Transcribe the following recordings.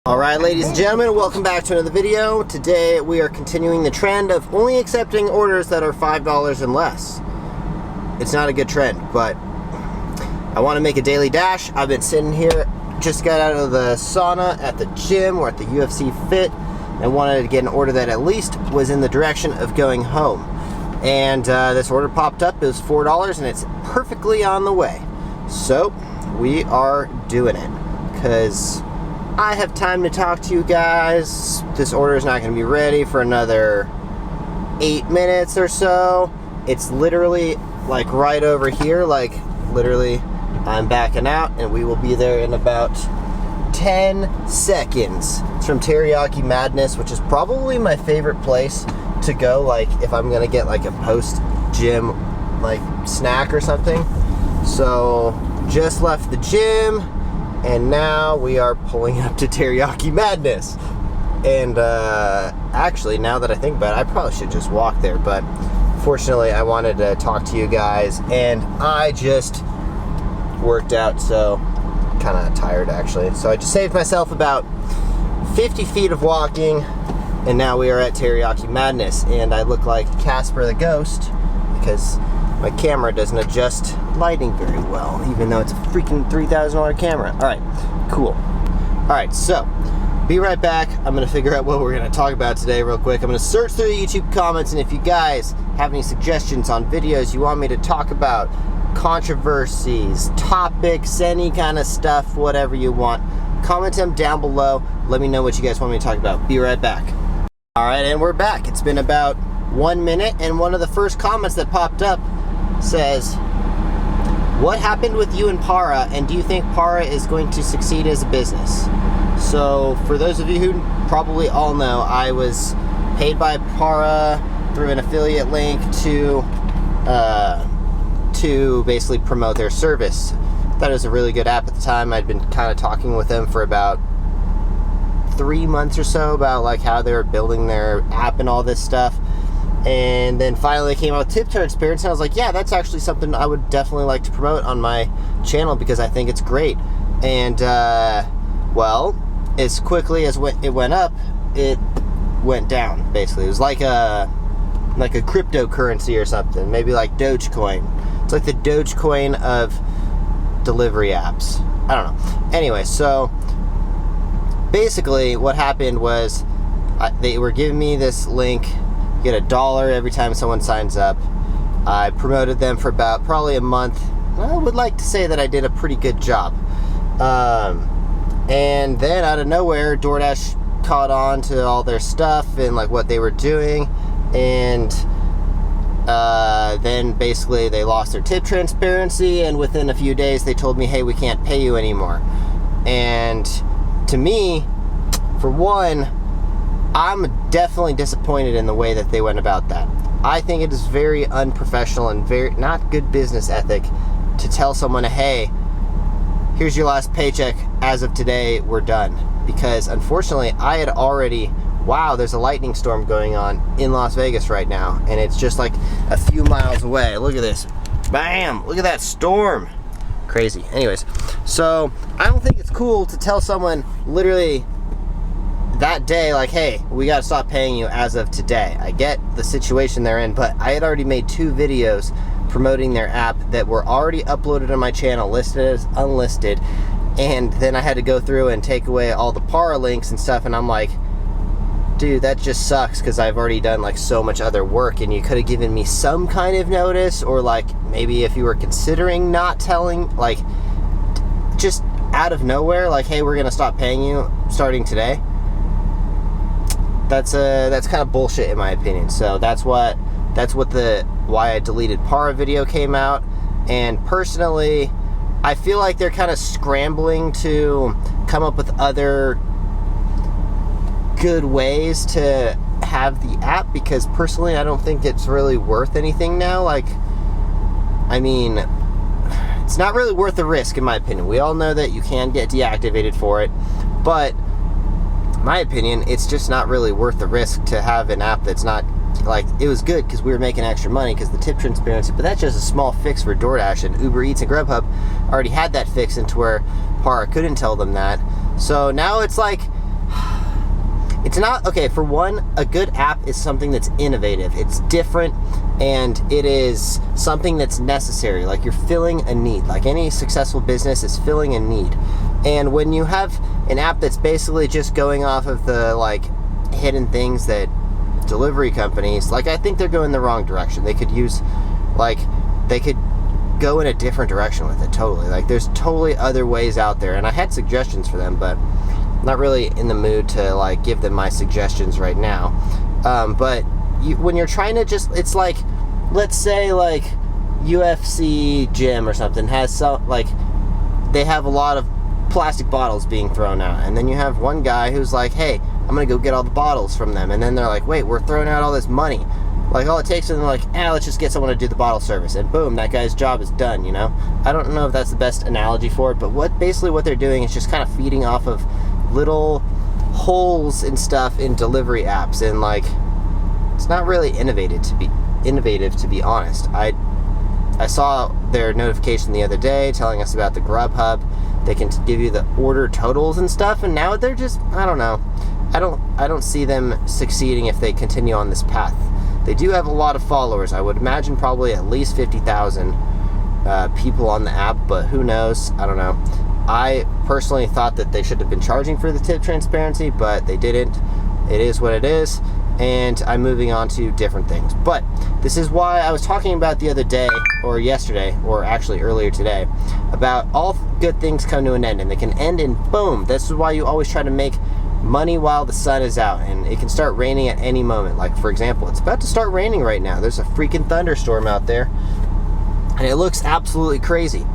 Alright, ladies and gentlemen, welcome back to another video. Today we are continuing the trend of only accepting orders that are $5 and less. It's not a good trend, but I want to make a daily dash. I've been sitting here, just got out of the sauna at the gym or at the UFC Fit, and wanted to get an order that at least was in the direction of going home. And this order popped up. It was $4 and it's perfectly on the way. So we are doing it because I have time to talk to you guys. This order is not going to be ready for another 8 minutes or so. It's literally like right over here, like literally I'm backing out and we will be there in about 10 seconds. It's from Teriyaki Madness, which is probably my favorite place to go, like if I'm going to get like a post-gym like snack or something. So just left the gym and now we are pulling up to Teriyaki Madness. And actually, now that I think about it, I probably should just walk there, but fortunately I wanted to talk to you guys, and I just worked out, so kind of tired actually. So I just saved myself about 50 feet of walking, and now we are at Teriyaki Madness, and I look like Casper the Ghost because my camera doesn't adjust lighting very well, even though it's a freaking $3,000 camera. All right, cool. All right, so be right back. I'm gonna figure out what we're gonna talk about today real quick. I'm gonna search through the YouTube comments, and if you guys have any suggestions on videos you want me to talk about, controversies, topics, any kind of stuff, whatever you want, comment them down below. Let me know what you guys want me to talk about. Be right back. All right, and we're back. It's been about 1 minute, and one of the first comments that popped up says, what happened with you and Para, and do you think Para is going to succeed as a business? So for those of you who probably all know, I was paid by Para through an affiliate link to basically promote their service. That was a really good app at the time. I'd been kind of talking with them for about 3 months or so about like how they were building their app and all this stuff. And then finally they came out with tip transparency, and I was like, yeah, that's actually something I would definitely like to promote on my channel because I think it's great. And well, as quickly as it went up, it went down. Basically, it was like a cryptocurrency or something, maybe like Dogecoin. It's like the Dogecoin of delivery apps. I don't know. Anyway, so basically what happened was they were giving me this link. Get $1 every time someone signs up. I promoted them for about probably a month. I would like to say that I did a pretty good job. And then out of nowhere, Doordash caught on to all their stuff and like what they were doing. And then basically they lost their tip transparency, and within a few days they told me, hey, we can't pay you anymore. And to me, for one, I'm definitely disappointed in the way that they went about that. I think it is very unprofessional and very not good business ethic to tell someone, hey, here's your last paycheck. As of today, we're done. Because unfortunately, I had already, wow, there's a lightning storm going on in Las Vegas right now, and it's just like a few miles away. Look at this. Bam! Look at that storm. Crazy. Anyways, so I don't think it's cool to tell someone literally that day, like, hey, we gotta stop paying you as of today. I get the situation they're in, but I had already made 2 videos promoting their app that were already uploaded on my channel, listed as unlisted, and then I had to go through and take away all the Para links and stuff, and I'm like, dude, that just sucks because I've already done like so much other work, and you could have given me some kind of notice, or like maybe if you were considering not telling, like just out of nowhere, like, hey, we're gonna stop paying you starting today. That's kind of bullshit in my opinion. So that's why I deleted Para video came out. And personally, I feel like they're kind of scrambling to come up with other good ways to have the app, because personally I don't think it's really worth anything now. Like, I mean, it's not really worth the risk in my opinion. We all know that you can get deactivated for it, but my opinion, it's just not really worth the risk to have an app that's not, like, it was good because we were making extra money because the tip transparency, but that's just a small fix for Doordash, and Uber Eats and Grubhub already had that fix into where Para couldn't tell them that. So now it's like, it's not, okay, for one, a good app is something that's innovative. It's different, and it is something that's necessary. Like, you're filling a need. Like, any successful business is filling a need. And when you have an app that's basically just going off of the, like, hidden things that delivery companies, like, I think they're going the wrong direction. They could use, like, they could go in a different direction with it, totally. Like, there's totally other ways out there, and I had suggestions for them, but I'm not really in the mood to, like, give them my suggestions right now. But when you're trying to just, it's like, let's say, like, UFC gym or something has some, like, they have a lot of plastic bottles being thrown out, and then you have one guy who's like, hey, I'm gonna go get all the bottles from them, and then they're like, wait, we're throwing out all this money. Like, all it takes is, like, let's just get someone to do the bottle service, and boom, that guy's job is done, you know? I don't know if that's the best analogy for it, but basically what they're doing is just kind of feeding off of little holes and stuff in delivery apps, and, like, it's not really innovative to be honest. I saw their notification the other day telling us about the Grubhub. They can give you the order totals and stuff, and now they're just, I don't know. I don't see them succeeding if they continue on this path. They do have a lot of followers. I would imagine probably at least 50,000 people on the app, but who knows? I don't know. I personally thought that they should have been charging for the tip transparency, but they didn't. It is what it is, and I'm moving on to different things. But this is why I was talking about the other day, or yesterday, or actually earlier today, about all good things come to an end, and they can end in boom. This is why you always try to make money while the sun is out, and it can start raining at any moment. Like, for example, it's about to start raining right now. There's a freaking thunderstorm out there, and it looks absolutely crazy.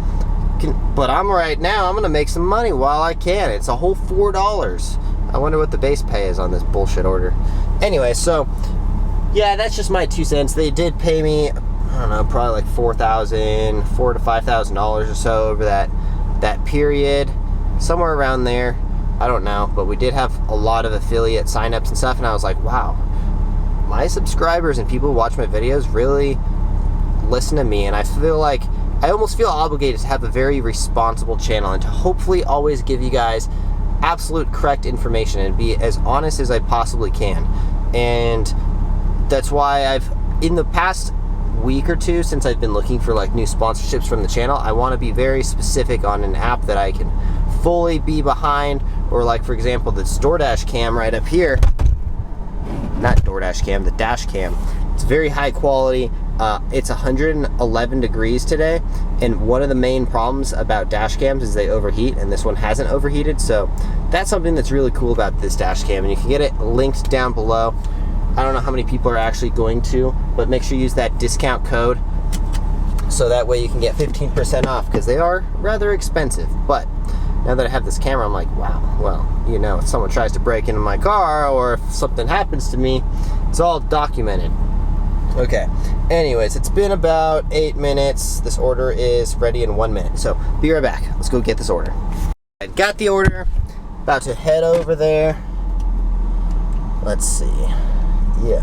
But I'm gonna make some money while I can. It's a whole $4. I wonder what the base pay is on this bullshit order. Anyway, so yeah, that's just my 2 cents. They did pay me, I don't know, probably like $4,000 to $5,000 or so over that period, somewhere around there. I don't know, but we did have a lot of affiliate signups and stuff, and I was like, wow, my subscribers and people who watch my videos really listen to me, and I almost feel obligated to have a very responsible channel and to hopefully always give you guys absolute correct information and be as honest as I possibly can. And that's why in the past week or two, since I've been looking for, like, new sponsorships from the channel, I want to be very specific on an app that I can fully be behind, or, like, for example, this Doordash cam right up here. Not Doordash cam, the dash cam. It's very high quality. It's 111 degrees today, and one of the main problems about dash cams is they overheat, and this one hasn't overheated, so that's something that's really cool about this dash cam, and you can get it linked down below. I don't know how many people are actually going to, but make sure you use that discount code so that way you can get 15% off, because they are rather expensive. But now that I have this camera, I'm like, wow, well, you know, if someone tries to break into my car or if something happens to me, it's all documented. Okay, anyways, it's been about 8 minutes. This order is ready in 1 minute, so be right back. Let's go get this order. I got the order, about to head over there. Let's see. Yeah,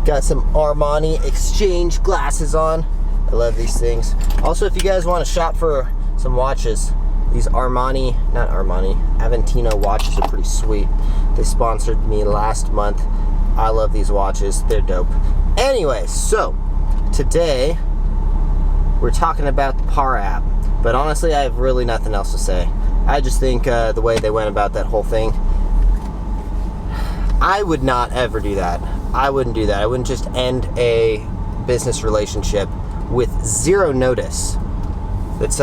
got some Armani exchange glasses on. I love these things. Also, if you guys want to shop for some watches, these Aventino watches are pretty sweet. They sponsored me last month. I love these watches. They're dope. Anyway, so today we're talking about the PAR app, but honestly, I have really nothing else to say. I just think the way they went about that whole thing, I would not ever do that. I wouldn't do that. I wouldn't just end a business relationship with zero notice. It's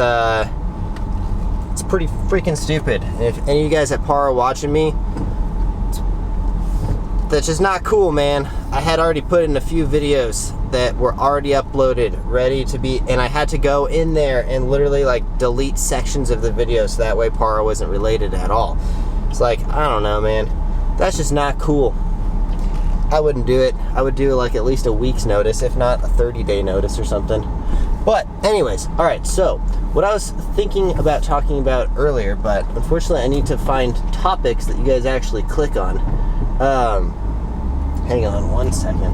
pretty freaking stupid. And if any of you guys at PAR are watching me, that's just not cool, man. I had already put in a few videos that were already uploaded, ready to be, and I had to go in there and literally, like, delete sections of the video so that way PAR wasn't related at all. It's like, I don't know, man. That's just not cool. I wouldn't do it. I would do, like, at least a week's notice, if not a 30-day notice or something. But anyways, all right, so what I was thinking about talking about earlier, but unfortunately I need to find topics that you guys actually click on. Hang on 1 second.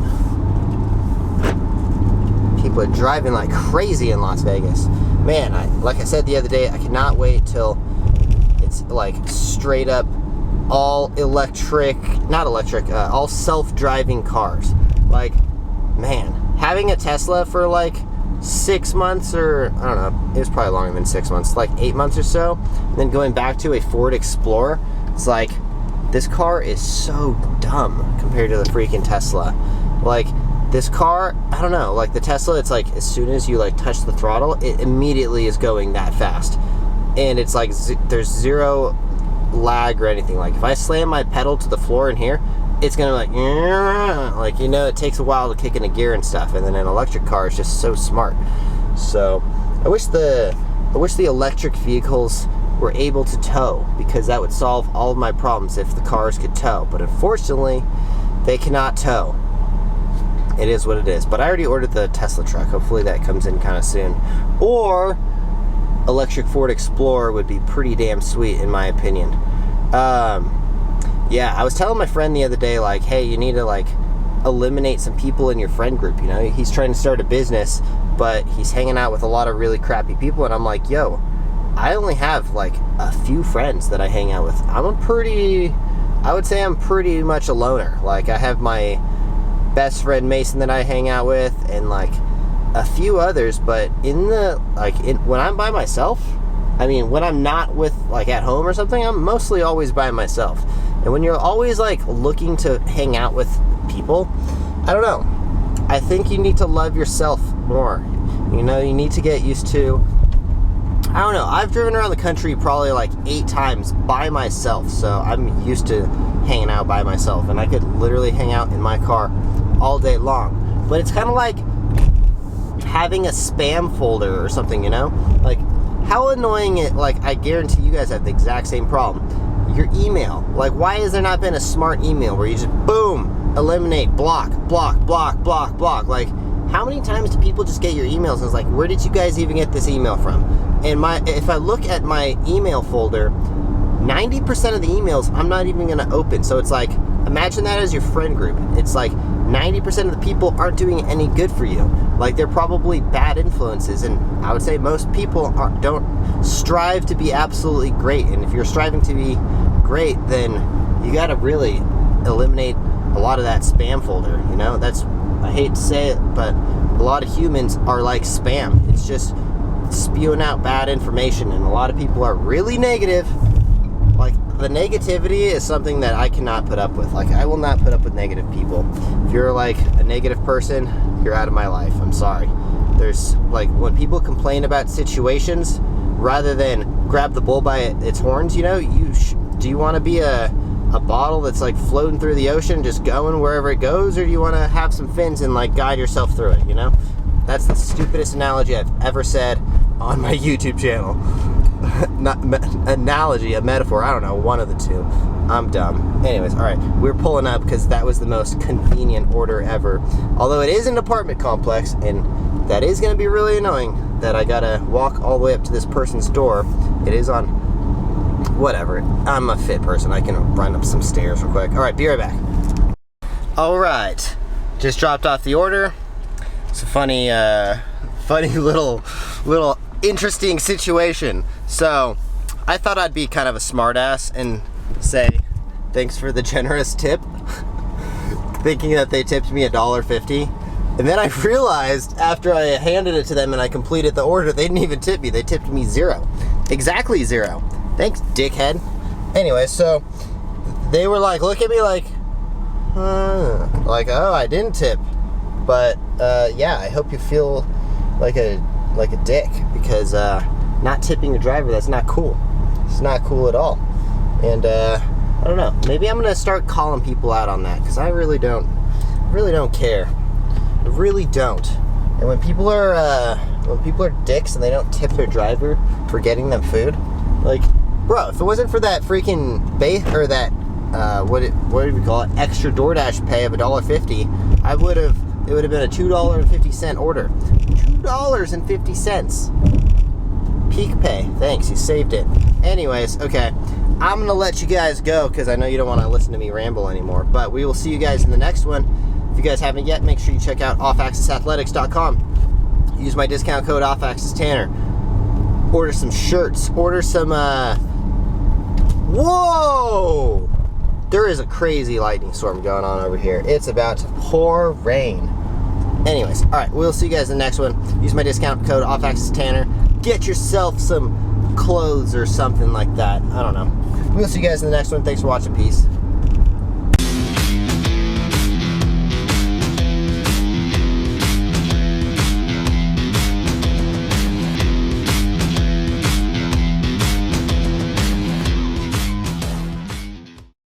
People are driving like crazy in Las Vegas. Man, like I said the other day, I cannot wait till it's like straight up all electric, not electric, all self-driving cars. Like, man, having a Tesla for like 6 months, or I don't know, it was probably longer than 6 months, like 8 months or so, and then going back to a Ford Explorer, it's like, this car is so dumb compared to the freaking Tesla. Like, this car, I don't know, like the Tesla, it's like, as soon as you like touch the throttle, it immediately is going that fast. And it's like, there's zero lag or anything. Like, if I slam my pedal to the floor in here, it's gonna like, you know, it takes a while to kick into gear and stuff. And then an electric car is just so smart. So I wish the electric vehicles were able to tow, because that would solve all of my problems if the cars could tow. But unfortunately, they cannot tow. It is what it is. But I already ordered the Tesla truck. Hopefully that comes in kind of soon. Or electric Ford Explorer would be pretty damn sweet, in my opinion. Yeah, I was telling my friend the other day, like, hey, you need to like eliminate some people in your friend group. You know, he's trying to start a business, but he's hanging out with a lot of really crappy people. And I'm like, yo, I only have like a few friends that I hang out with. I would say I'm pretty much a loner. Like, I have my best friend Mason that I hang out with, and like a few others, but when I'm by myself, I mean, when I'm not with, like, at home or something, I'm mostly always by myself. And when you're always like looking to hang out with people, I don't know, I think you need to love yourself more. You know, you need to get used to, I don't know, I've driven around the country probably like 8 times by myself, so I'm used to hanging out by myself, and I could literally hang out in my car all day long. But it's kind of like having a spam folder or something, you know? Like, how annoying it, like, I guarantee you guys have the exact same problem. Your email, like, why has there not been a smart email where you just, boom, eliminate, block, block, block, block, block? Like, how many times do people just get your emails and it's like, where did you guys even get this email from? And if I look at my email folder, 90% of the emails I'm not even gonna open. So it's like, imagine that as your friend group. It's like 90% of the people aren't doing any good for you. Like, they're probably bad influences, and I would say most people don't strive to be absolutely great. And if you're striving to be great, then you gotta really eliminate a lot of that spam folder, you know? I hate to say it, but a lot of humans are like spam. It's just spewing out bad information, and a lot of people are really negative. Like, the negativity is something that I cannot put up with. Like, I will not put up with negative people. If you're like a negative person, you're out of my life. I'm sorry. There's, like, when people complain about situations, rather than grab the bull by its horns, you know, do you want to be a bottle that's like floating through the ocean, just going wherever it goes, or do you want to have some fins and like guide yourself through it, you know? That's the stupidest analogy I've ever said on my YouTube channel. Not analogy, a metaphor, I don't know, one of the two. I'm dumb. Anyways, alright, we're pulling up because that was the most convenient order ever. Although it is an apartment complex, and that is going to be really annoying that I gotta walk all the way up to this person's door. It is on, whatever, I'm a fit person, I can run up some stairs real quick. Alright, be right back. Alright, just dropped off the order. It's a funny little interesting situation. So I thought I'd be kind of a smartass and say thanks for the generous tip, thinking that they tipped me $1.50. And then I realized after I handed it to them and I completed the order, they didn't even tip me. They tipped me $0. Exactly $0. Thanks, dickhead. Anyway, so they were like, look at me like, oh, I didn't tip. But yeah, I hope you feel like a dick, because not tipping your driver, that's not cool. It's not cool at all. And I don't know, maybe I'm gonna start calling people out on that, because I really don't care. I really don't. And when people are dicks and they don't tip their driver for getting them food, like, bro, if it wasn't for that freaking base, or that what do we call it, extra Doordash pay of $1.50, it would have been a $2.50 order. $2.50. Peak pay. Thanks, you saved it. Anyways, okay. I'm going to let you guys go because I know you don't want to listen to me ramble anymore. But we will see you guys in the next one. If you guys haven't yet, make sure you check out offaccessathletics.com. Use my discount code OFFACCESSTANNER. Order some shirts. Order some, whoa! There is a crazy lightning storm going on over here. It's about to pour rain. Anyways, all right, we'll see you guys in the next one. Use my discount code OffAxisTanner. Get yourself some clothes or something like that. I don't know. We'll see you guys in the next one. Thanks for watching. Peace.